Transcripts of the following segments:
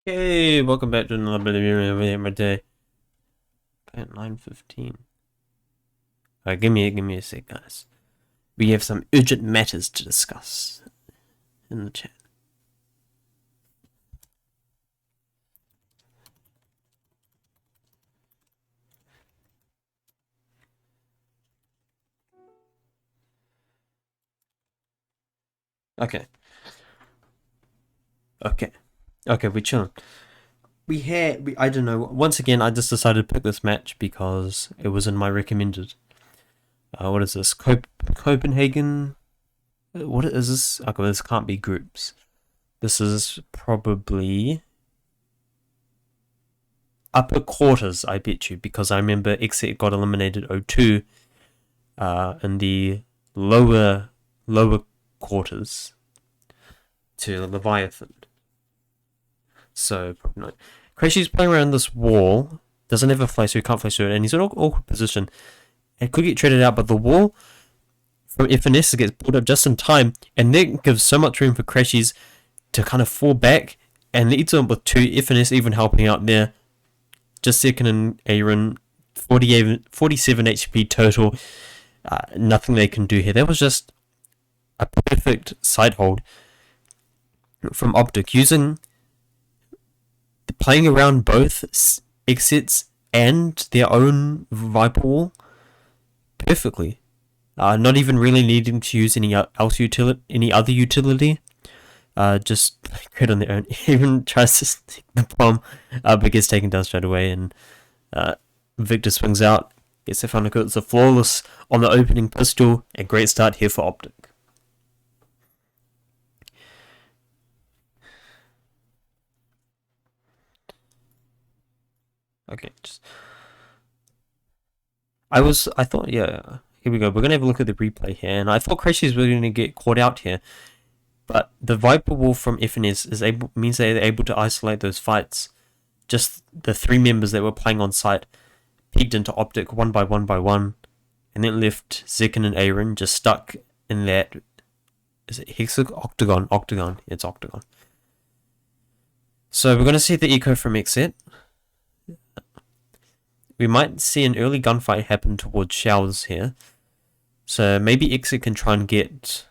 Hey, welcome back to another bit of my day. At 9:15. Alright, give me a sec, guys. We have some urgent matters to discuss in the chat. Okay. Okay. Okay, we're chilling. I don't know. Once again, I just decided to pick this match because it was in my recommended. What is this? Copenhagen? What is this? Okay, this can't be groups. This is probably upper quarters, I bet you, because I remember XSET got eliminated 0-2 in the lower quarters to Leviathan. So probably not. Crashy's playing around this wall, doesn't have a fly, so he can't fly through it, and he's in an awkward position. It could get traded out, but the wall from FNS gets pulled up just in time, and that gives so much room for Crashies to kind of fall back, and leads him with two FNS even helping out there. Just second and Aaron, 47 HP total. Nothing they can do here. That was just a perfect side hold from Optic, playing around both XSETs and their own Viper wall perfectly. Not even really needing to use any other utility. Just crit on their own. Even tries to stick the bomb, but gets taken down straight away, and Victor swings out. Gets the final kill. It's a flawless on the opening pistol. A great start here for Optic. Okay, I thought, yeah, here we go. We're gonna have a look at the replay here, and I thought Crashies were gonna get caught out here, but the Viper wall from FNS means they're able to isolate those fights. Just the three members that were playing on site peeked into Optic one by one, and then left Zekin and Aaron just stuck in that. Is it Octagon? Octagon. It's Octagon. So we're gonna see the eco from XSET. We might see an early gunfight happen towards Showers here. So maybe XSET can try and get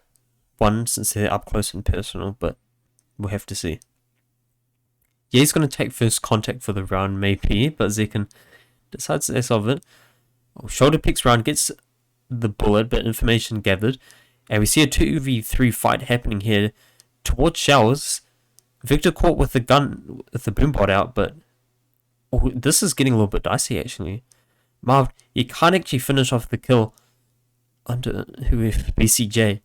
one since they're up close and personal, but we'll have to see. Yeah, he's going to take first contact for the round, maybe, but Zekin decides less of it. Shoulder picks round, gets the bullet, but information gathered. And we see a 2v3 fight happening here towards Showers. Victor caught with the gun, with the boombot out, but this is getting a little bit dicey, actually. Marv, you can't actually finish off the kill under BCJ.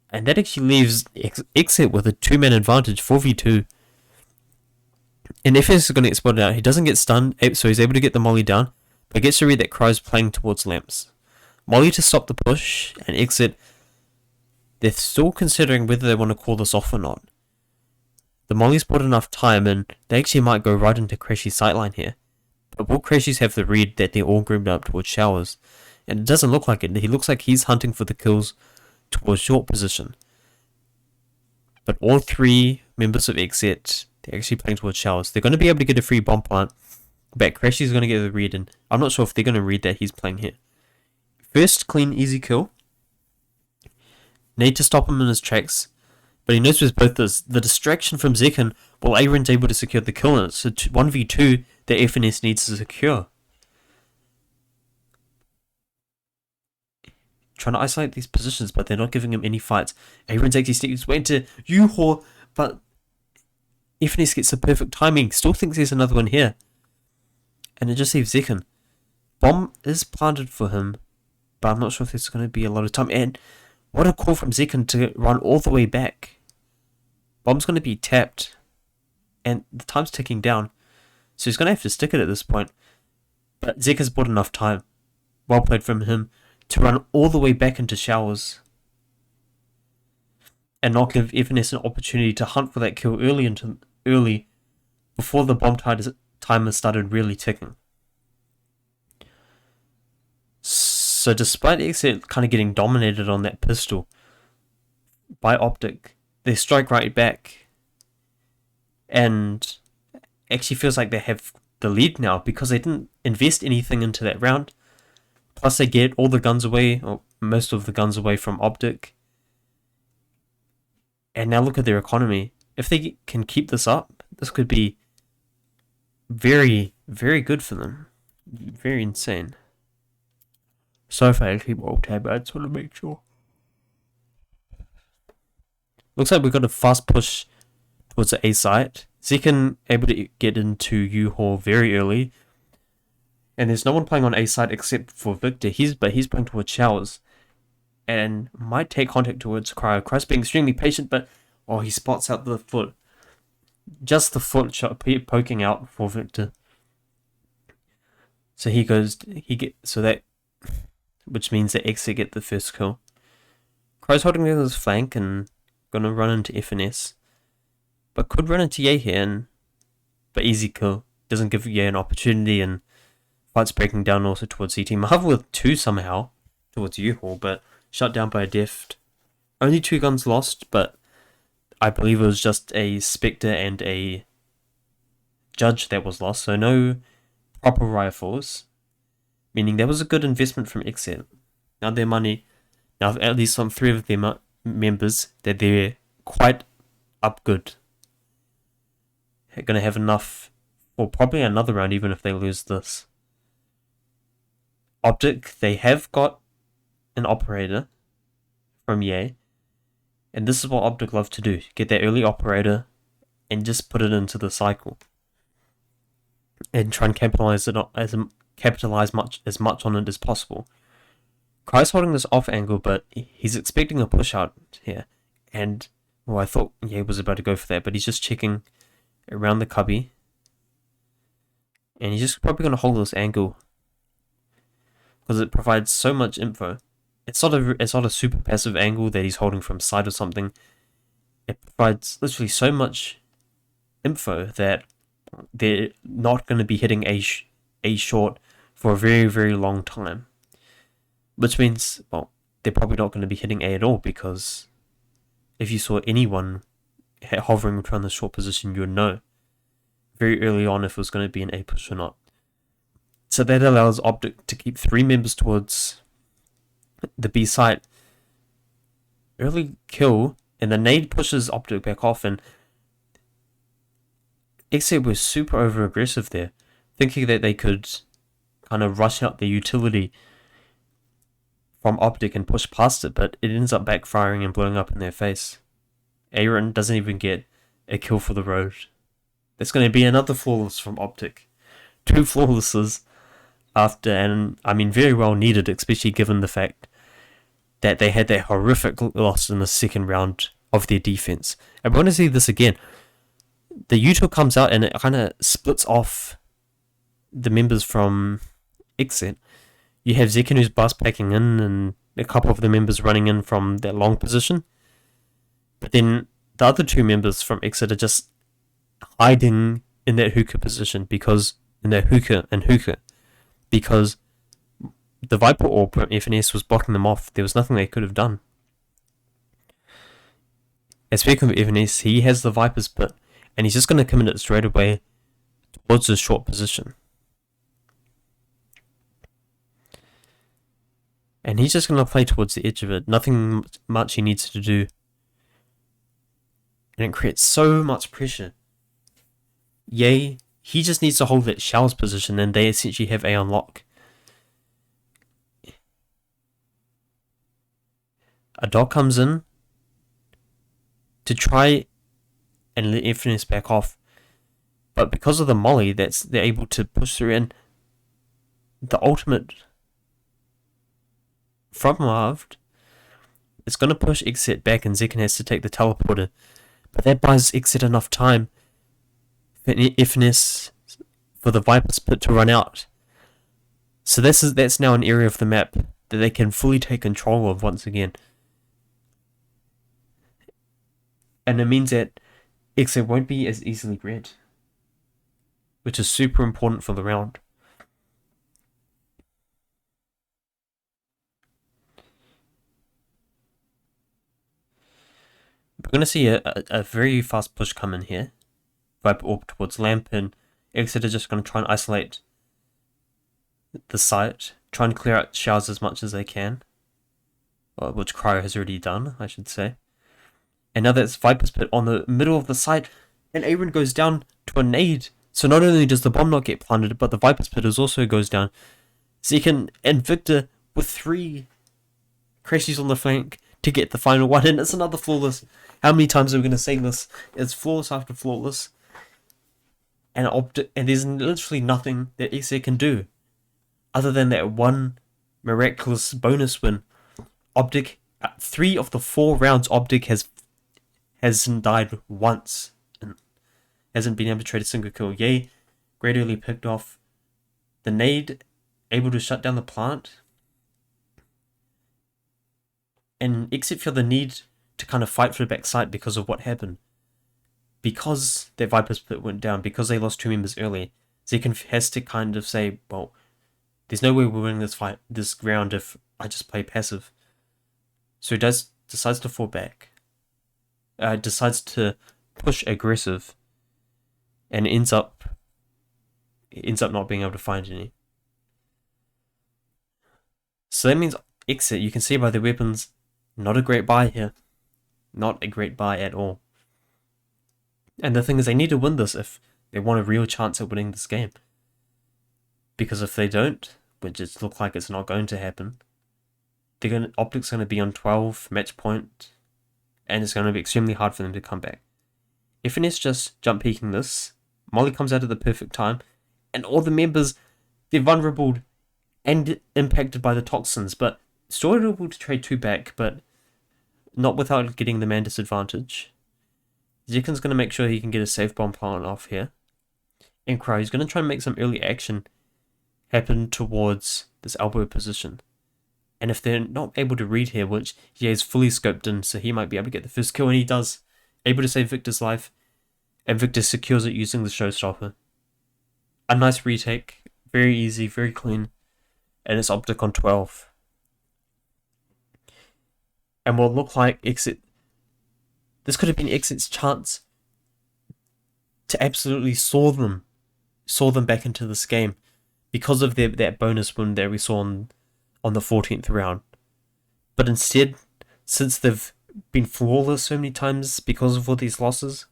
And that actually leaves XSET with a 2-man advantage, 4v2. And if he's going to get spotted out, he doesn't get stunned, so he's able to get the molly down, but gets to read that Crow's playing towards lamps. Molly to stop the push, and XSET, they're still considering whether they want to call this off or not. The molly's bought enough time, and they actually might go right into Crashy's sightline here. But will Crashy's have the read that they're all groomed up towards Showers? And it doesn't look like it. He looks like he's hunting for the kills towards short position. But all three members of XSET, they're actually playing towards Showers. They're going to be able to get a free bomb plant, but Crashy's going to get the read, and I'm not sure if they're going to read that he's playing here. First, clean, easy kill. Need to stop him in his tracks. But he knows with both this, the distraction from Zekin, while Aaron's able to secure the kill, and it's a 1v2 that FNS needs to secure. Trying to isolate these positions, but they're not giving him any fights. Aaron's actually sticking way into Yuho, but FNS gets the perfect timing. Still thinks there's another one here. And it just leaves Zekin. Bomb is planted for him, but I'm not sure if there's going to be a lot of time. And what a call from Zekin to run all the way back. Bomb's going to be tapped, and the time's ticking down, so he's going to have to stick it at this point. But Zekin's bought enough time. Well played from him to run all the way back into Showers and not give FNS an opportunity to hunt for that kill early before the bomb timer started really ticking. So despite XSET kind of getting dominated on that pistol by Optic, they strike right back. and actually feels like they have the lead now because they didn't invest anything into that round. Plus they get all the guns away, or most of the guns away from Optic. And now look at their economy. If they can keep this up, this could be very, very good for them. Very insane. So if I keep alt tab, I just want to make sure. Looks like we've got a fast push towards the A site. Zekin able to get into U-Haul very early. And there's no one playing on A side except for Victor. He's playing towards Showers. And might take contact towards Cryo. Cryo's being extremely patient, but he spots out the foot. Just the foot shot poking out for Victor. So which means that XSET get the first kill. Cryo's holding down his flank and gonna run into FNS. But could run into Ye here, but easy kill. Doesn't give Ye an opportunity, and fight's breaking down also towards CT. Mahava with 2 somehow towards U-Haul, but shut down by a deft. Only 2 guns lost, but I believe it was just a Spectre and a Judge that was lost, so no proper rifles. Meaning that was a good investment from XSET. Now their money, at least on 3 of their members, that they're quite up good. They're going to have enough for probably another round even if they lose this. Optic, they have got an operator from Ye. And this is what Optic love to do. Get that early operator and just put it into the cycle. And try and capitalize as much on it as possible. Cryo's holding this off angle, but he's expecting a push out here. And I thought Ye was about to go for that, but he's just checking around the cubby. And he's just probably going to hold this angle because it provides so much info. It's not a super passive angle that he's holding from side or something. It provides literally so much info that they're not going to be hitting A short for a very, very long time. Which means, they're probably not going to be hitting A at all, because if you saw anyone hovering around the short position, you would know very early on if it was going to be an A push or not. So that allows Optic to keep 3 members towards the B site. Early kill, and the nade pushes Optic back off, and XSET was super over aggressive there, thinking that they could kind of rush out the utility from Optic and push past it, but it ends up backfiring and blowing up in their face. Aaron doesn't even get a kill for the road. That's going to be another flawless from Optic. 2 flawlesses after, and I mean very well needed, especially given the fact that they had that horrific loss in the second round of their defense. And we want to see this again. The U-Haul comes out and it kind of splits off the members from XSET. You have Zekin who's bus packing in, and a couple of the members running in from that long position. But then the other 2 members from XSET are just hiding in that hookah position, because the Viper Orb from FNS was blocking them off. There was nothing they could have done. And speaking of FNS, he has the Viper's pit, and he's just going to commit it straight away towards his short position. And he's just going to play towards the edge of it. Nothing much he needs to do. And it creates so much pressure. Ye, he just needs to hold that Shell's position, and they essentially have A on lock. A dog comes in to try and let FNS back off. But because of the molly, they're able to push through, and the ultimate from Marved, it's going to push XSET back, and Zekin has to take the teleporter. But that buys XSET enough time for FNS, for the Viper's pit to run out. So that's now an area of the map that they can fully take control of once again. And it means that XSET won't be as easily read, which is super important for the round. We're going to see a very fast push come in here. Viper Orb towards Lamp, and XSET are just going to try and isolate the site, try and clear out showers as much as they can, which Cryo has already done, I should say. And now that's Viper's Pit on the middle of the site, and Aaron goes down to a nade. So not only does the bomb not get planted, but the Viper's Pit also goes down. Zekan and Victor with 3 crashes on the flank to get the final one, and it's another flawless. How many times are we going to say this? It's flawless after flawless. And there's literally nothing that XSET can do other than that one miraculous bonus win. Optic, 3 of the 4 rounds, Optic hasn't died once and hasn't been able to trade a single kill. Yay, great early picked off. The nade, able to shut down the plant. And XSET feel the need to kind of fight for the backside because of what happened. Because their Viper's Pit went down, because they lost 2 members early, Zekan has to kind of say, well, there's no way we're winning this round if I just play passive. So he decides to fall back. Decides to push aggressive, and ends up not being able to find any. So that means XSET, you can see by the weapons, not a great buy here. Not a great buy at all. And the thing is, they need to win this if they want a real chance at winning this game. Because if they don't, which it looks like it's not going to happen, Optic's going to be on 12 match point, and it's going to be extremely hard for them to come back. FNS just jump peeking this, Molly comes out at the perfect time, and all the members, they're vulnerable and impacted by the toxins, but still able to trade 2 back, but not without getting the man disadvantage. Zekan's going to make sure he can get a safe bomb plant off here. And Cryo is going to try and make some early action happen towards this elbow position. And if they're not able to read here, which he is fully scoped in, so he might be able to get the first kill, and he does. Able to save Victor's life, and Victor secures it using the showstopper. A nice retake, very easy, very clean, and it's Optic on 12. And what look like XSET, this could have been XSET's chance to absolutely saw them back into this game because of that bonus win that we saw on the 14th round. But instead, since they've been flawless so many times because of all these losses,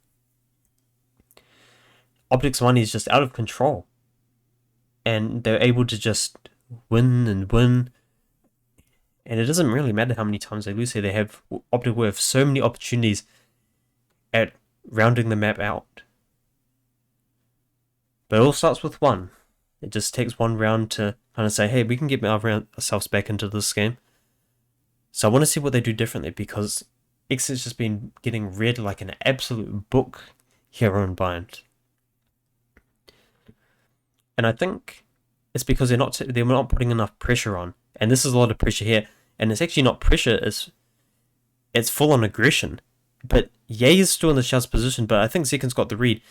Optic's money is just out of control. And they're able to just win and win. And it doesn't really matter how many times they lose here. Optic will have so many opportunities at rounding the map out. But it all starts with one. It just takes one round to kind of say, hey, we can get ourselves back into this game. So I want to see what they do differently, because XSET's just been getting read like an absolute book here on Bind. And I think it's because they're not putting enough pressure on. And this is a lot of pressure here. And it's actually not pressure, it's full on aggression. But Ye is still in the shouts position, but I think Zekan's got the read.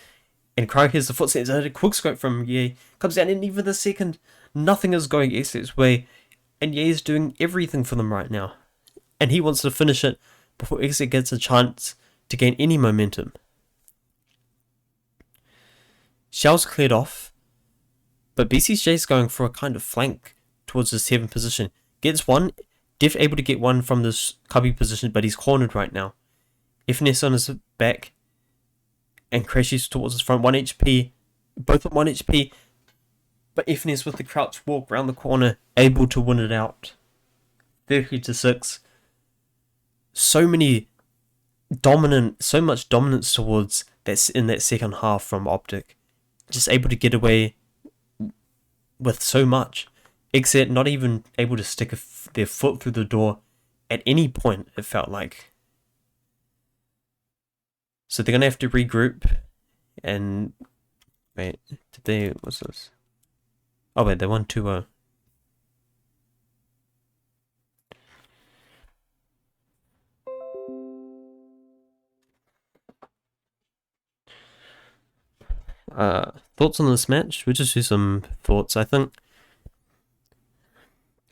And Cryo hears the footsteps, and a quick scope from Ye comes down, and even the second, nothing is going XSET's way. And Ye is doing everything for them right now. And he wants to finish it before XSET gets a chance to gain any momentum. Shell's cleared off, but BCJ's going for a kind of flank towards the 7th position. Gets one, Def able to get one from this cubby position, but he's cornered right now. FNS on his back and crashes towards his front. 1 HP, both at 1 HP, but FNS with the crouch walk around the corner, able to win it out. 30-6. So much dominance towards that's in that second half from Optic. Just able to get away with so much. XSET not even able to stick their foot through the door at any point, it felt like. So they're going to have to regroup and... Wait, what's this? Oh wait, they won 2-0. Thoughts on this match? We'll just do some thoughts. I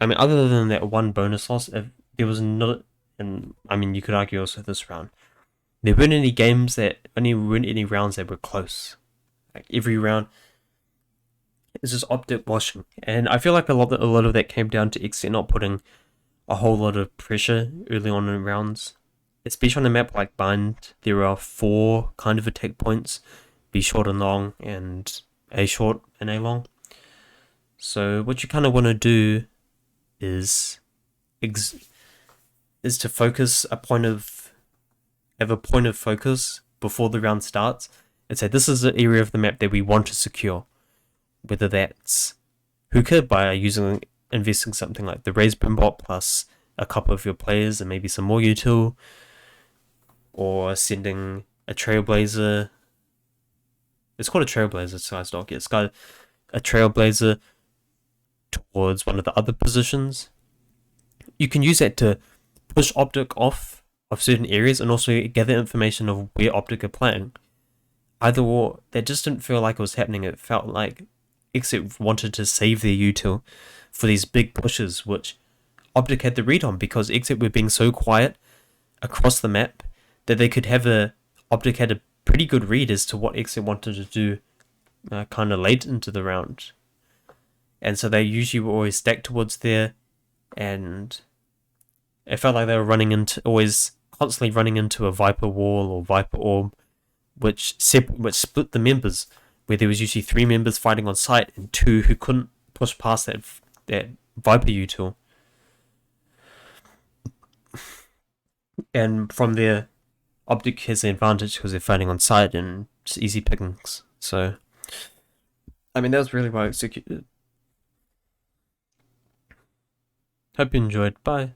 mean, other than that one bonus loss, if there was not, and I mean, you could argue also this round, there weren't any games that weren't any rounds that were close. Like every round is just Optic washing, and I feel like a lot of that came down to XSET not putting a whole lot of pressure early on in rounds. Especially on a map like Bind, there are 4 kind of attack points: B short and long, and A short and A long. So what you kind of want to do is to focus have a point of focus before the round starts, and say this is the area of the map that we want to secure. Whether that's hookah by investing something like the raise bot plus a couple of your players and maybe some more util, or sending a trailblazer. It's called a trailblazer, so I stock. It's got a trailblazer towards one of the other positions. You can use that to push Optic off of certain areas and also gather information of where Optic are playing. Either or, that just didn't feel like it was happening. It felt like XSET wanted to save their util for these big pushes, which Optic had the read on because XSET were being so quiet across the map that they could Optic had a pretty good read as to what XSET wanted to do kind of late into the round. And so they usually were always stacked towards there, and it felt like they were constantly running into a Viper wall or Viper orb, which split the members, where there was usually 3 members fighting on site and 2 who couldn't push past that Viper util. And from there, Optic has the advantage because they're fighting on site and just easy pickings. So, I mean, that was really well executed. Hope you enjoyed. Bye.